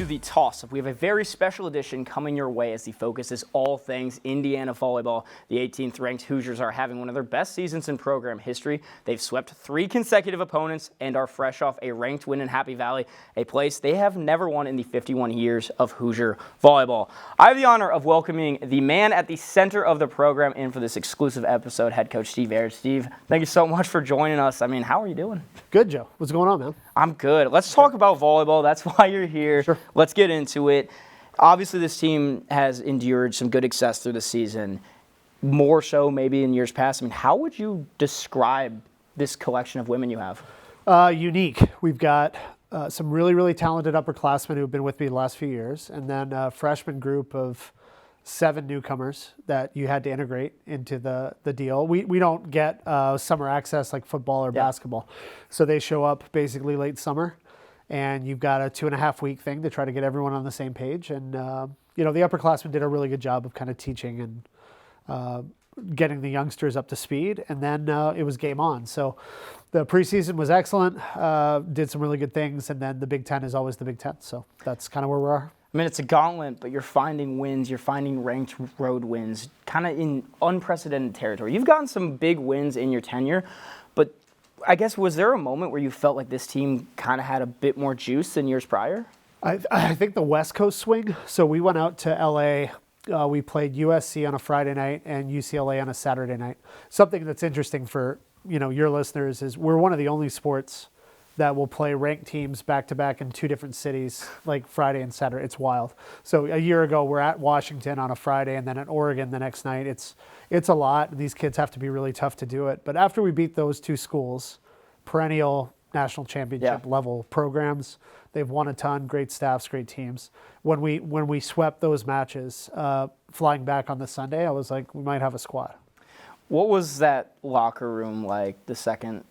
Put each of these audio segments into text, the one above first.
to the toss-up. We have a very special edition coming your way as the focus is all things Indiana volleyball. The 18th ranked Hoosiers are having one of their best seasons in program history. They've swept 3 consecutive opponents and are fresh off a ranked win in Happy Valley, a place they have never won in the 51 years of Hoosier volleyball. I have the honor of welcoming the man at the center of the program in for this exclusive episode, head coach Steve Ayers. Steve, thank you so much for joining us. I mean, how are you doing? Good, Joe. What's going on, man? I'm good. Let's talk about volleyball. That's why you're here. Sure. Let's get into it. Obviously, this team has endured some good success through the season, more so maybe in years past. I mean, how would you describe this collection of women you have? Unique. We've got some really, really talented upperclassmen who have been with me the last few years, and then a freshman group of 7 newcomers that you had to integrate into the deal. We don't get summer access like football or basketball. So they show up basically late summer, and you've got a 2.5 week thing to try to get everyone on the same page. And, the upperclassmen did a really good job of kind of teaching and getting the youngsters up to speed. And then it was game on. So the preseason was excellent, did some really good things. And then the Big Ten is always the Big Ten. So that's kind of where we are. I mean, it's a gauntlet, but you're finding wins, you're finding ranked road wins, kind of in unprecedented territory. You've gotten some big wins in your tenure, but I guess was there a moment where you felt like this team kind of had a bit more juice than years prior? I think the West Coast swing. So we went out to LA. We played USC on a Friday night and UCLA on a Saturday night. Something that's interesting for your listeners is we're one of the only sports that will play ranked teams back-to-back in 2 different cities, like Friday and Saturday. It's wild. So a year ago, we're at Washington on a Friday and then at Oregon the next night. It's a lot. These kids have to be really tough to do it. But after we beat those 2 schools, perennial national championship level programs, they've won a ton, great staffs, great teams. When we swept those matches, flying back on the Sunday, I was like, we might have a squad. What was that locker room like the second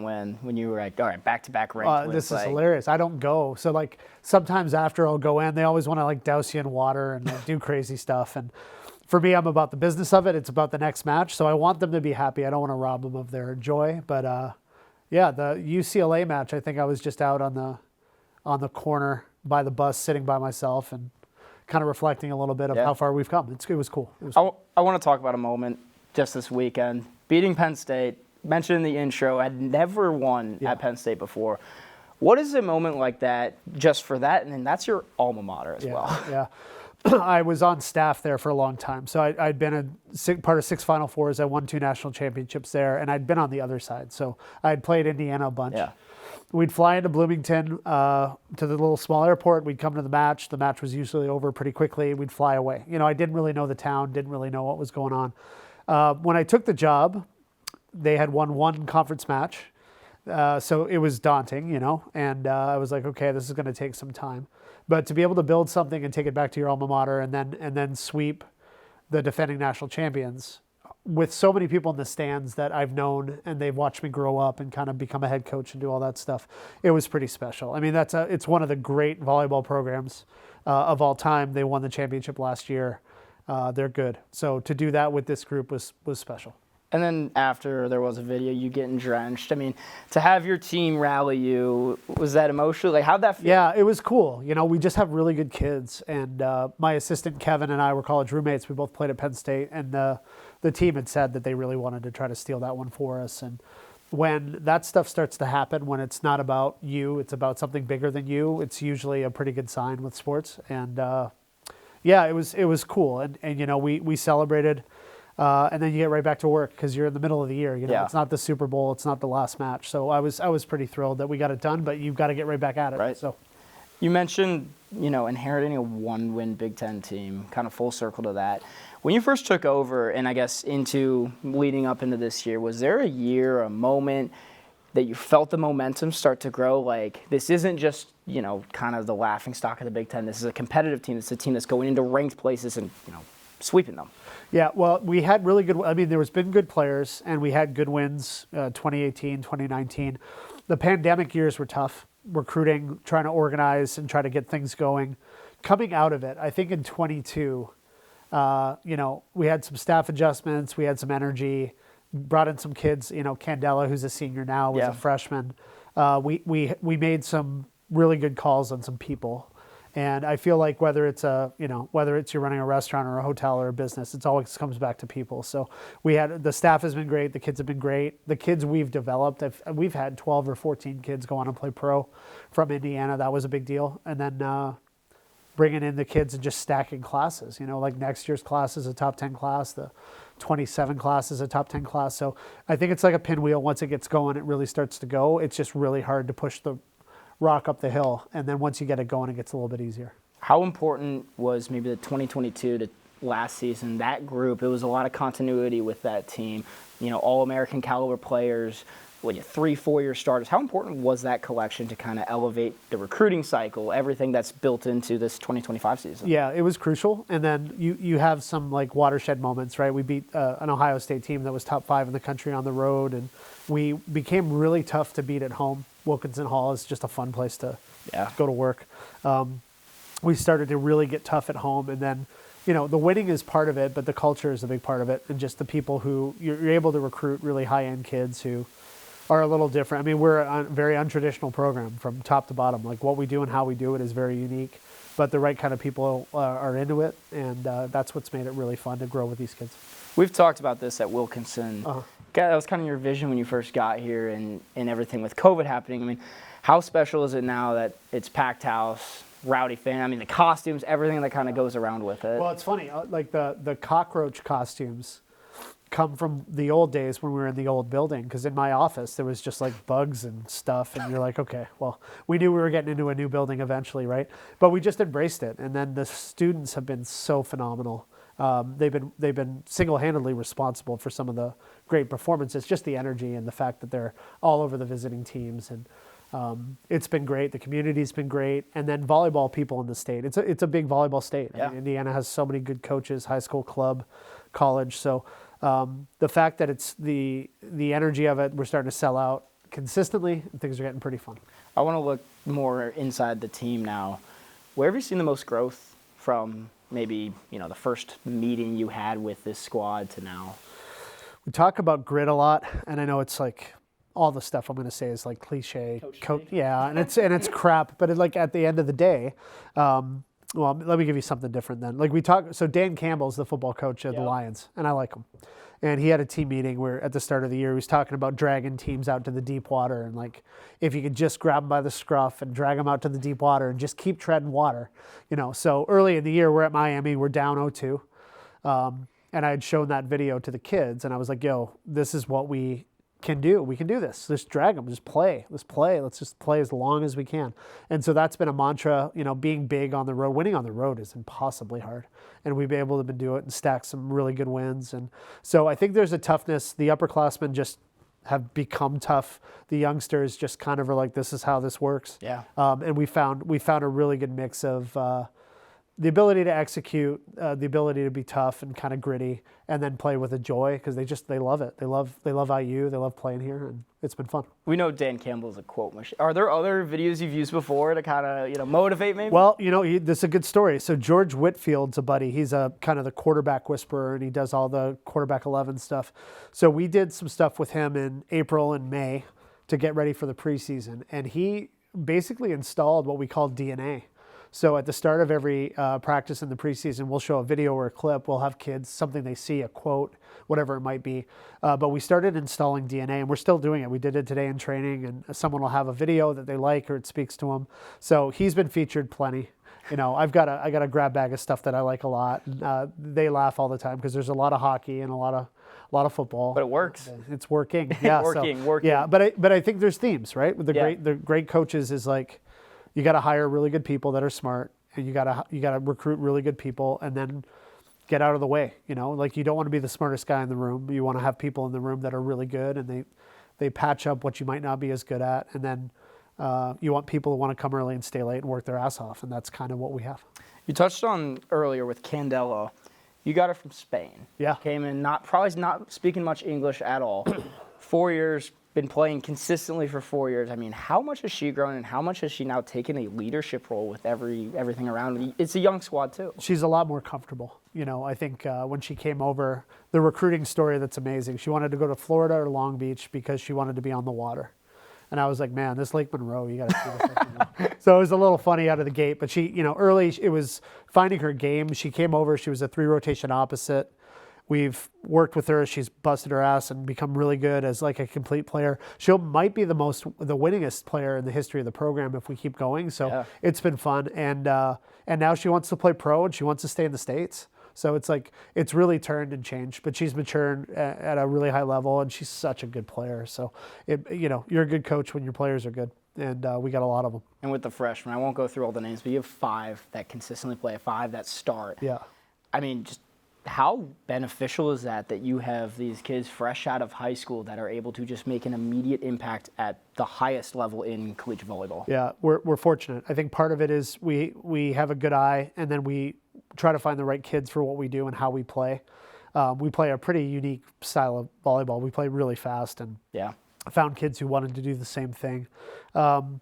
win when you were like, all right, back-to-back ranked wins? This is hilarious. I don't go. So, sometimes after I'll go in, they always want to, douse you in water and do crazy stuff. And for me, I'm about the business of it. It's about the next match. So I want them to be happy. I don't want to rob them of their joy. But, the UCLA match, I think I was just out on the corner by the bus sitting by myself and kind of reflecting a little bit of how far we've come. It was cool. I want to talk about a moment just this weekend. Beating Penn State. Mentioned in the intro, I'd never won at Penn State before. What is a moment like that just for that? And then that's your alma mater as well. Yeah. I was on staff there for a long time. So I'd been part of 6 Final Fours. I won 2 national championships there, and I'd been on the other side. So I'd played Indiana a bunch. Yeah. We'd fly into Bloomington to the little small airport. We'd come to the match. The match was usually over pretty quickly. We'd fly away. I didn't really know the town, didn't really know what was going on. When I took the job, they had won 1 conference match, so it was daunting, and I was like, okay, this is going to take some time. But to be able to build something and take it back to your alma mater and then sweep the defending national champions with so many people in the stands that I've known and they've watched me grow up and kind of become a head coach and do all that stuff, it was pretty special. I mean, it's one of the great volleyball programs of all time. They won the championship last year. They're good. So to do that with this group was special. And then after there was a video, you getting drenched. I mean, to have your team rally you, was that emotional? How'd that feel? Yeah, it was cool. We just have really good kids. And my assistant, Kevin, and I were college roommates. We both played at Penn State. And the team had said that they really wanted to try to steal that one for us. And when that stuff starts to happen, when it's not about you, it's about something bigger than you, it's usually a pretty good sign with sports. And, it was cool. And we celebrated. And then you get right back to work because you're in the middle of the year. It's not the Super Bowl, it's not the last match. So I was pretty thrilled that we got it done, but you've got to get right back at it. Right. So you mentioned, inheriting a 1-win Big Ten team, kind of full circle to that. When you first took over, and I guess into leading up into this year, was there a year, a moment that you felt the momentum start to grow? Like, this isn't just, kind of the laughing stock of the Big Ten. This is a competitive team. It's a team that's going into ranked places and, sweeping them. Yeah, well, we had really good, there was been good players, and we had good wins, 2018, 2019. The pandemic years were tough, recruiting, trying to organize and try to get things going. Coming out of it, I think in 22, we had some staff adjustments, we had some energy, brought in some kids, Candela, who's a senior now, was a freshman. We made some really good calls on some people. And I feel like whether it's you're running a restaurant or a hotel or a business, it always comes back to people. So the staff has been great. The kids have been great. The kids we've developed, we've had 12 or 14 kids go on and play pro from Indiana. That was a big deal. And then bringing in the kids and just stacking classes, like next year's class is a top 10 class. The 27 class is a top 10 class. So I think it's like a pinwheel. Once it gets going, it really starts to go. It's just really hard to push the rock up the hill, and then once you get it going, it gets a little bit easier. How important was maybe the 2022 to last season, that group? It was a lot of continuity with that team, all American caliber players, 3-4 year starters. How important was that collection to kind of elevate the recruiting cycle, everything that's built into this 2025 season? Yeah, it was crucial. And then you have some like watershed moments, right? We beat an Ohio State team that was top 5 in the country on the road, and we became really tough to beat at home. Wilkinson Hall is just a fun place to go to work. We started to really get tough at home, and then the winning is part of it, but the culture is a big part of it, and just the people who you're able to recruit really high-end kids who are a little different. I mean, we're a very untraditional program from top to bottom. Like what we do and how we do it is very unique, but the right kind of people are into it, and that's what's made it really fun to grow with these kids. We've talked about this at Wilkinson. That was kind of your vision when you first got here, and everything with COVID happening. I mean, how special is it now that it's packed house, rowdy fan? I mean, the costumes, everything that kind of goes around with it. Well, it's funny. Like the cockroach costumes come from the old days when we were in the old building, because in my office there was just like bugs and stuff, and you're like, okay, well, we knew we were getting into a new building eventually, right? But we just embraced it, and then the students have been so phenomenal. They've been single-handedly responsible for some of the great performances, just the energy and the fact that they're all over the visiting teams, and it's been great. The community's been great, and then volleyball people in the state. It's a big volleyball state. Yeah. I mean, Indiana has so many good coaches, high school, club, college. So the fact that it's the energy of it, we're starting to sell out consistently, and things are getting pretty fun. I want to look more inside the team now. Where have you seen the most growth from? Maybe, the first meeting you had with this squad to now? We talk about grit a lot, and I know it's like all the stuff I'm going to say is like cliche. Yeah, and it's crap. But at the end of the day, well, let me give you something different then. Like so Dan Campbell's the football coach of the Lions, and I like him. And he had a team meeting where at the start of the year he was talking about dragging teams out to the deep water, and like if you could just grab them by the scruff and drag them out to the deep water and just keep treading water, So early in the year we're at Miami, we're down 0-2, and I had shown that video to the kids, and I was like, "Yo, this is what we can do. We can do this. Just drag them. Just play. Let's play. Let's just play as long as we can." And so that's been a mantra. Being big on the road, winning on the road is impossibly hard, and we've been able to do it and stack some really good wins. And so I think there's a toughness. The upperclassmen just have become tough. The youngsters just kind of are like, "This is how this works." Yeah. And we found a really good mix of the ability to execute, the ability to be tough and kind of gritty, and then play with a joy, because they love it. They love IU. They love playing here, and it's been fun. We know Dan Campbell's a quote machine. Are there other videos you've used before to kind of motivate maybe? Well, this is a good story. So George Whitfield's a buddy. He's a kind of the quarterback whisperer, and he does all the quarterback 11 stuff. So we did some stuff with him in April and May to get ready for the preseason, and he basically installed what we call DNA. So at the start of every practice in the preseason, we'll show a video or a clip. We'll have kids, something they see, a quote, whatever it might be. But we started installing DNA, and we're still doing it. We did it today in training, and someone will have a video that they like or it speaks to them. So he's been featured plenty. I got a grab bag of stuff that I like a lot. They laugh all the time because there's a lot of hockey and a lot of football. But it works. It's working. Yeah, working. Yeah, but I think there's themes, right? With the great coaches is like, you got to hire really good people that are smart, and you got to recruit really good people, and then get out of the way. Like you don't want to be the smartest guy in the room. You want to have people in the room that are really good, and they patch up what you might not be as good at, and then you want people who want to come early and stay late and work their ass off, and that's kind of what we have. You touched on earlier with Candela. You got her from Spain. Yeah. Came in probably not speaking much English at all. 4 years. Been playing consistently for 4 years. I mean, how much has she grown, and how much has she now taken a leadership role with everything around? It's a young squad too. She's a lot more comfortable. I think when she came over, the recruiting story that's amazing. She wanted to go to Florida or Long Beach because she wanted to be on the water. And I was like, man, this Lake Monroe, you got to see this Lake Monroe. So it was a little funny out of the gate. But she, early, it was finding her game. She came over. She was a 3-rotation opposite. We've worked with her. She's busted her ass and become really good as like a complete player. She might be the winningest player in the history of the program if we keep going. So it's been fun. And now she wants to play pro and she wants to stay in the States. So it's like, it's really turned and changed, but she's matured at a really high level and she's such a good player. So you're a good coach when your players are good. And we got a lot of them. And with the freshmen, I won't go through all the names, but you have 5 that consistently play, 5 that start. Yeah. I mean, just how beneficial is that you have these kids fresh out of high school that are able to just make an immediate impact at the highest level in collegiate volleyball? Yeah, we're fortunate. I think part of it is we have a good eye, and then we try to find the right kids for what we do and how we play. We play a pretty unique style of volleyball. We play really fast, and found kids who wanted to do the same thing. And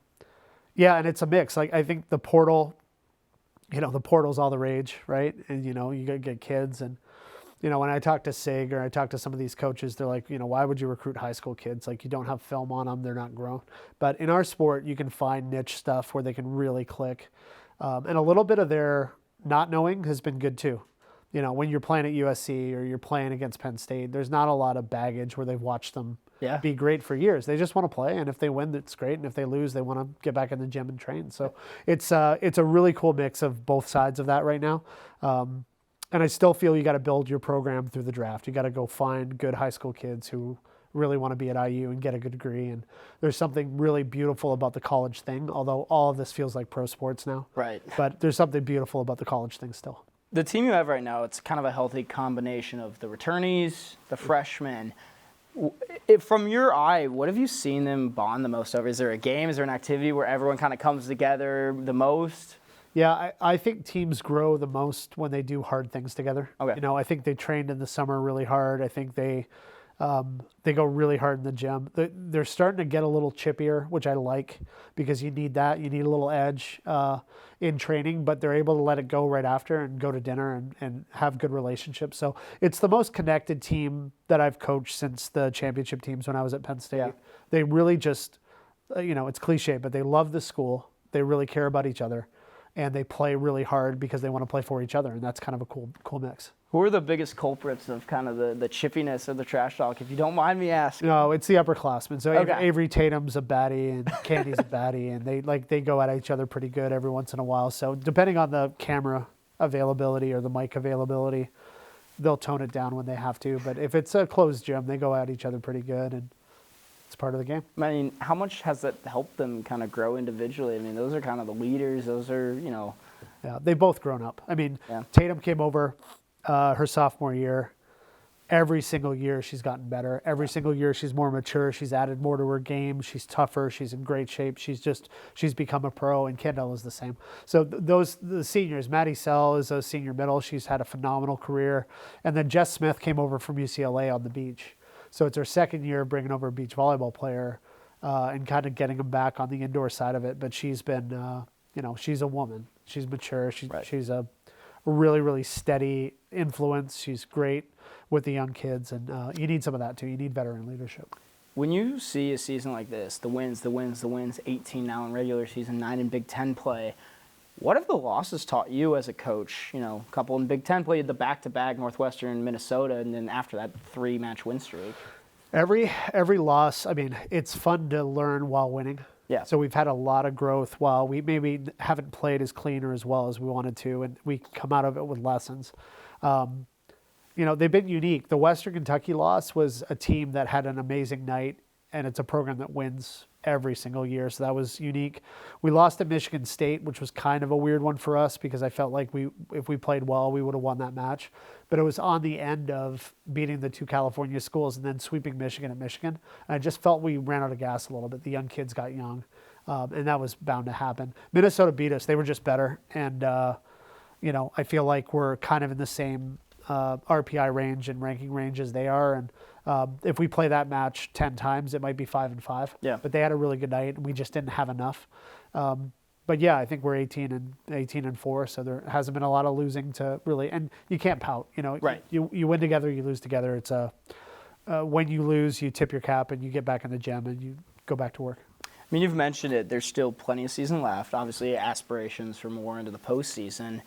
it's a mix. Like I think the portal. The portal's all the rage, right? And, you got to get kids. And, when I talk to SIG or I talk to some of these coaches, they're like, why would you recruit high school kids? Like, you don't have film on them. They're not grown. But in our sport, you can find niche stuff where they can really click. And a little bit of their not knowing has been good, too. When you're playing at USC or you're playing against Penn State, there's not a lot of baggage where they've watched them be great for years. They just want to play, and if they win, that's great. And if they lose, they want to get back in the gym and train. So it's a really cool mix of both sides of that right now. And I still feel you got to build your program through the draft. You got to go find good high school kids who really want to be at IU and get a good degree. And there's something really beautiful about the college thing, although all of this feels like pro sports now. Right. But there's something beautiful about the college thing still. The team you have right now, it's kind of a healthy combination of the returnees, the freshmen. From your eye, what have you seen them bond the most over? Is there a game? Is there an activity where everyone kind of comes together the most? Yeah, I think teams grow the most when they do hard things together. Okay. I think they trained in the summer really hard. I think they go really hard in the gym. They're starting to get a little chippier, which I like because you need that. You need a little edge in training, but they're able to let it go right after and go to dinner and have good relationships. So it's the most connected team that I've coached since the championship teams when I was at Penn State. Yeah. They really just, it's cliche, but they love the school. They really care about each other. And they play really hard because they want to play for each other. And that's kind of a cool mix. Who are the biggest culprits of kind of the chippiness or the trash talk, if you don't mind me asking? No, it's the upperclassmen. So Avery Tatum's a baddie and Candy's a baddie, and they go at each other pretty good every once in a while. So depending on the camera availability or the mic availability, they'll tone it down when they have to. But if it's a closed gym, they go at each other pretty good, and it's part of the game. I mean, how much has that helped them kind of grow individually? I mean, those are kind of the leaders. Those are, Yeah, they've both grown up. I mean, Tatum came over her sophomore year. Every single year she's gotten better. Every single year she's more mature. She's added more to her game. She's tougher. She's in great shape. She's become a pro, and Kendall is the same. So the seniors, Maddie Sell is a senior middle. She's had a phenomenal career. And then Jess Smith came over from UCLA on the beach. So it's her second year bringing over a beach volleyball player and kind of getting them back on the indoor side of it. But she's been, she's a woman. She's mature. She's a really, really steady influence. She's great with the young kids, and you need some of that too. You need veteran leadership. When you see a season like this, the wins, 18 now in regular season, 9 in Big Ten play, what have the losses taught you as a coach? A couple in Big Ten play, the back-to-back Northwestern, Minnesota, and then after that 3-match win streak. Every loss, I mean, it's fun to learn while winning. Yeah. So we've had a lot of growth while we maybe haven't played as clean or as well as we wanted to, and we come out of it with lessons. They've been unique. The Western Kentucky loss was a team that had an amazing night, and it's a program that wins every single year, so that was unique. We lost to Michigan State, which was kind of a weird one for us because I felt like if we played well, we would have won that match. But it was on the end of beating the 2 California schools and then sweeping Michigan at Michigan. And I just felt we ran out of gas a little bit. The young kids got young, and that was bound to happen. Minnesota beat us. They were just better. And, I feel like we're kind of in the same RPI range and ranking range as they are. And if we play that match 10 times, it might be 5-5. Yeah. But they had a really good night, and we just didn't have enough. But yeah, I think we're 18-4, so there hasn't been a lot of losing to really, and you can't pout. Right. You win together, you lose together. It's when you lose, you tip your cap and you get back in the gym and you go back to work. mean, you've mentioned it. There's still plenty of season left. Obviously, aspirations for more into the postseason.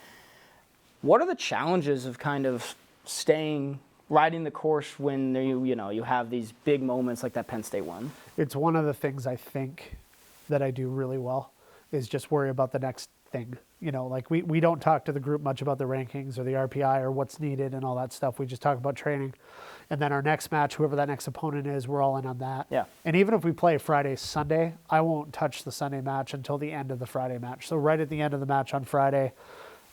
What are the challenges of kind of riding the course when you have these big moments like that Penn State one? It's one of the things I think that I do really well is just worry about the next thing. Like we don't talk to the group much about the rankings or the RPI or what's needed and all that stuff. We just talk about training. And then our next match, whoever that next opponent is, we're all in on that. Yeah. And even if we play Friday, Sunday, I won't touch the Sunday match until the end of the Friday match. So right at the end of the match on Friday,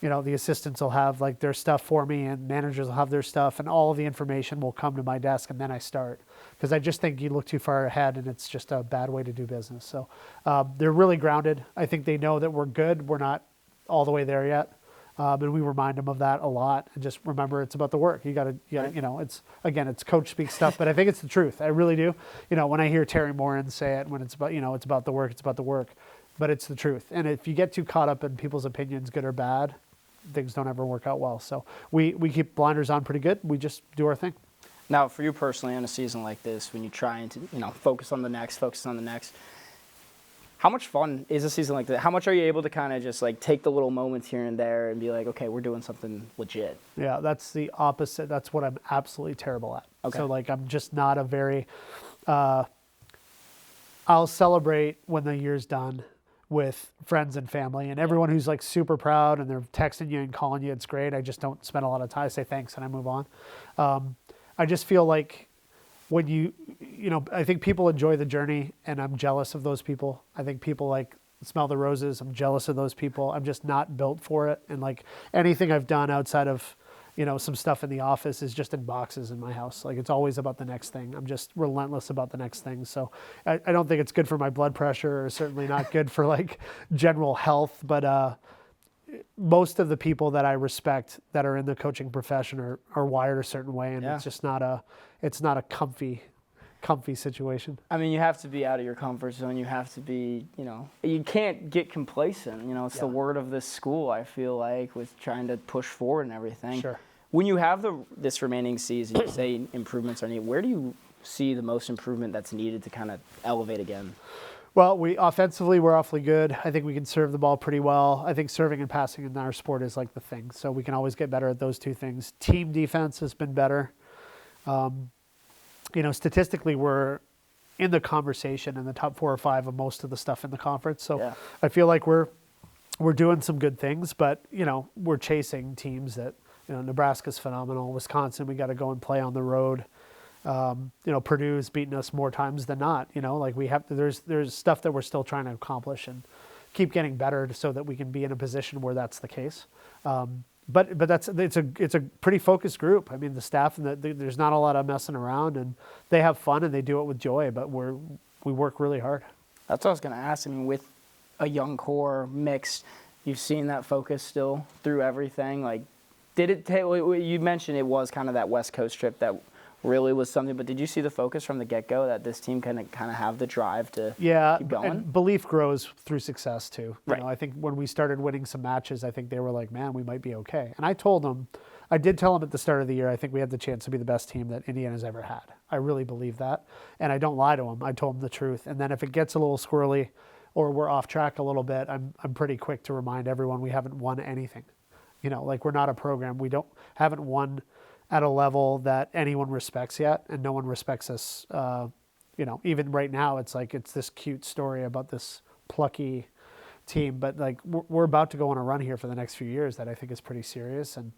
the assistants will have like their stuff for me and managers will have their stuff and all of the information will come to my desk and then I start. Because I just think you look too far ahead and it's just a bad way to do business. So they're really grounded. I think they know that we're good. We're not all the way there yet. And we remind them of that a lot. And just remember, it's about the work. You got to, it's coach speak stuff, but I think it's the truth. I really do. When I hear Terry Morin say it, when it's about, it's about the work, it's about the work, but it's the truth. And if you get too caught up in people's opinions, good or bad, things don't ever work out well. So we keep blinders on pretty good. We just do our thing. Now, for you personally, in a season like this, when you try to, focus on the next, how much fun is a season like that? How much are you able to kind of just like take the little moments here and there and be like, okay, we're doing something legit? Yeah, that's the opposite. That's what I'm absolutely terrible at. Okay. So like I'm just not a very, I'll celebrate when the year's done with friends and family and everyone who's like super proud and they're texting you and calling you. It's great. I just don't spend a lot of time. I say thanks and I move on. I just feel like when I think people enjoy the journey and I'm jealous of those people. I think people like smell the roses. I'm jealous of those people. I'm just not built for it. And like anything I've done outside of, some stuff in the office is just in boxes in my house. Like it's always about the next thing. I'm just relentless about the next thing. So I don't think it's good for my blood pressure or certainly not good for like general health. But most of the people that I respect that are in the coaching profession are wired a certain way. And it's just not a comfy situation. I mean, you have to be out of your comfort zone. You have to be, you can't get complacent. It's the word of this school, I feel like, with trying to push forward and everything. Sure. When you have this remaining season, you say improvements are needed. Where do you see the most improvement that's needed to kind of elevate again? Well, offensively, we're awfully good. I think we can serve the ball pretty well. I think serving and passing in our sport is like the thing. So we can always get better at those two things. Team defense has been better. Statistically, we're in the conversation in the top 4 or 5 of most of the stuff in the conference. So I feel like we're doing some good things, but, we're chasing teams that, Nebraska's phenomenal. Wisconsin, we got to go and play on the road. Purdue's beaten us more times than not. There's stuff that we're still trying to accomplish and keep getting better so that we can be in a position where that's the case. But it's a pretty focused group. I mean, the staff and there's not a lot of messing around, and they have fun and they do it with joy. But we work really hard. That's what I was going to ask. I mean, with a young core mixed, you've seen that focus still through everything. Like, did it take? You mentioned it was kind of that West Coast trip that really was something. But did you see the focus from the get-go that this team can kind of have the drive to keep going? And belief grows through success too. Right. I think when we started winning some matches, I think they were like, man, we might be okay. And I did tell them at the start of the year, I think we had the chance to be the best team that Indiana's ever had. I really believe that. And I don't lie to them. I told them the truth. And then if it gets a little squirrely or we're off track a little bit, I'm pretty quick to remind everyone we haven't won anything. Like we're not a program. We haven't won at a level that anyone respects yet, and no one respects us. Even right now, it's like it's this cute story about this plucky team, but like we're about to go on a run here for the next few years that I think is pretty serious. And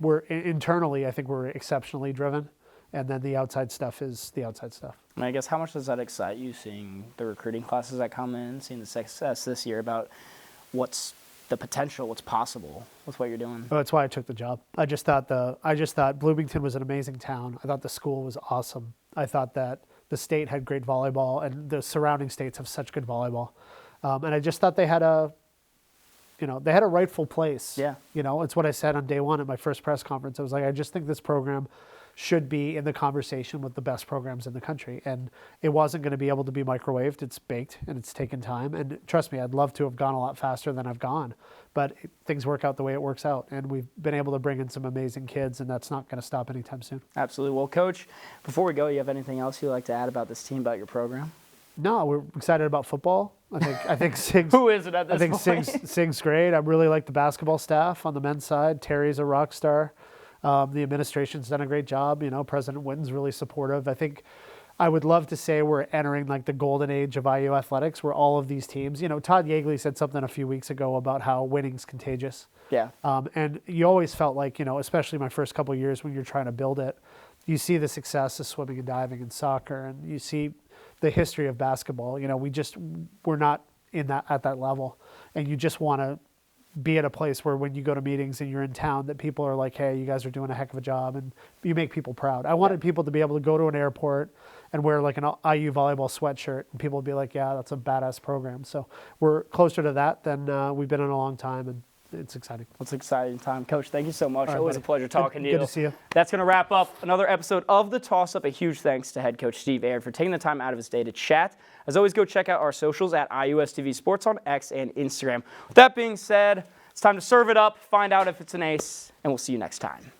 we're internally, I think we're exceptionally driven, and then the outside stuff is the outside stuff. And I guess how much does that excite you, seeing the recruiting classes that come in, seeing the success this year, about what's the potential, what's possible with what you're doing? Oh, that's why I took the job. I just thought Bloomington was an amazing town. I thought the school was awesome. I thought that the state had great volleyball, and the surrounding states have such good volleyball. And I just thought they had a rightful place. Yeah. It's what I said on day one at my first press conference. I was like, I just think this program should be in the conversation with the best programs in the country. And it wasn't going to be able to be microwaved. It's baked and it's taken time. And trust me, I'd love to have gone a lot faster than I've gone. But things work out the way it works out. And we've been able to bring in some amazing kids, and that's not going to stop anytime soon. Absolutely. Well, Coach, before we go, you have anything else you'd like to add about this team, about your program? No, we're excited about football. I think Sig's Who is it at this point? Sig's great. I really like the basketball staff on the men's side. Terry's a rock star. The administration's done a great job. President Witten's really supportive. I think I would love to say we're entering like the golden age of IU athletics, where all of these teams. Todd Yeagley said something a few weeks ago about how winning's contagious. Yeah. And you always felt like, especially my first couple of years when you're trying to build it, you see the success of swimming and diving and soccer, and you see the history of basketball. We're not at that level, and you just want to be at a place where when you go to meetings and you're in town, that people are like, hey, you guys are doing a heck of a job, and you make people proud. I wanted people to be able to go to an airport and wear like an IU volleyball sweatshirt, and people would be like, yeah, that's a badass program. So we're closer to that than we've been in a long time, and it's exciting. It's an exciting time. Coach, thank you so much. Always a pleasure talking to you. Good to see you. That's going to wrap up another episode of The Toss-Up. A huge thanks to head coach Steve Aird for taking the time out of his day to chat. As always, go check out our socials at IUSTV Sports on X and Instagram. With that being said, it's time to serve it up, find out if it's an ace, and we'll see you next time.